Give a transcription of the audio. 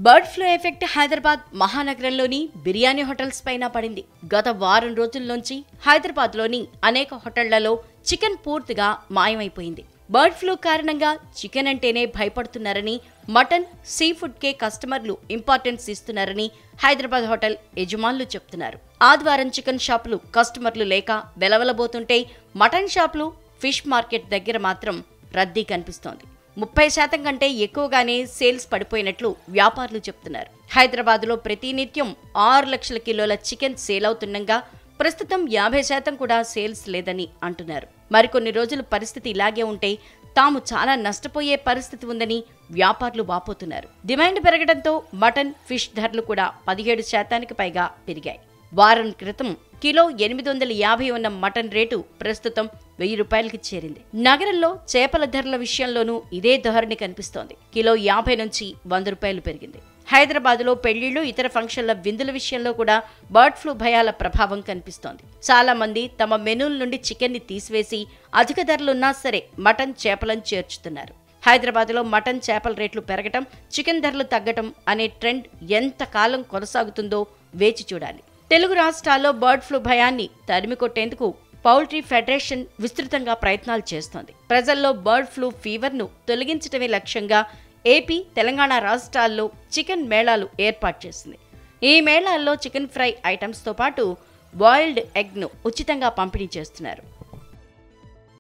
Bird flu effect Hyderabad మహానగరంలోని biryani hotels పైన పడింది. గత వారం రోజుల నుంచి హైదరాబాద్లోని అనేక హోటళ్లలో చికెన్ పూర్తిగా మాయమైపోయింది. బర్డ్ ఫ్లూ కారణంగా చికెన్ అంటేనే భయపడుతున్నారని, మటన్, సీ ఫుడ్కే కస్టమర్లు ఇంపార్టెన్స్ ఇస్తున్నారని హైదరాబాద్ హోటల్ యజమానులు చెప్తున్నారు. ఆదివారం చికెన్ షాపులు కస్టమర్లు లేక వెలవెలబోతుంటే మటన్ షాపులు, ఫిష్ మార్కెట్ దగ్గర మాత్రం రద్దీ కనిపిస్తోంది. 30% కంటే ఎక్కువగానే సేల్స్ పడిపోయినట్లు వ్యాపారులు చెప్తున్నారు. హైదరాబాద్లో ప్రతినిత్యం 6 లక్షల కిలోల చికెన్ సేల్ అవుతుండగా ప్రస్తుతం 50% కూడా సేల్స్ లేదని అంటున్నారు. మరికొన్ని రోజులు పరిస్థితి ఇలాగే ఉంటే తాము చాలా నష్టపోయే పరిస్థితి ఉందని వ్యాపారులు వాపోతున్నారు. డిమాండ్ పెరగడంతో మటన్, ఫిష్ ధరలు కూడా 17% పైగా పెరిగాయి. వారం క్రితం కిలో 850 ఉన్న మటన్ రేటు ప్రస్తుతం 1000 రూపాయలకి చేరింది. నగరంలో చేపల ధరల విషయంలోనూ ఇదే ధోరణి కనిపిస్తోంది. కిలో 50 నుంచి 100 రూపాయలు పెరిగింది. హైదరాబాద్లో పెళ్లిళ్లు, ఇతర ఫంక్షన్ల విందుల విషయంలో కూడా బర్డ్ ఫ్లూ భయాల ప్రభావం కనిపిస్తోంది. చాలా మంది తమ మెనూల నుండి చికెన్ ని తీసివేసి అధిక ధరలున్నా సరే మటన్, చేపలను చేర్చుతున్నారు. హైదరాబాద్లో మటన్, చేపల రేట్లు పెరగటం, చికెన్ ధరలు తగ్గటం అనే ట్రెండ్ ఎంతకాలం కొనసాగుతుందో వేచి చూడాలి. తెలుగు రాష్ట్రాల్లో బర్డ్ ఫ్లూ భయాన్ని తరిమికొట్టేందుకు పౌల్ట్రీ ఫెడరేషన్ విస్తృతంగా ప్రయత్నాలు చేస్తోంది. ప్రజల్లో బర్డ్ ఫ్లూ ఫీవర్ను తొలగించడమే లక్ష్యంగా ఏపీ, తెలంగాణ రాష్ట్రాల్లో చికెన్ మేళాలు ఏర్పాటు చేసింది. ఈ మేళాల్లో చికెన్ ఫ్రై ఐటమ్స్తో పాటు బాయిల్డ్ ఎగ్ను ఉచితంగా పంపిణీ చేస్తున్నారు.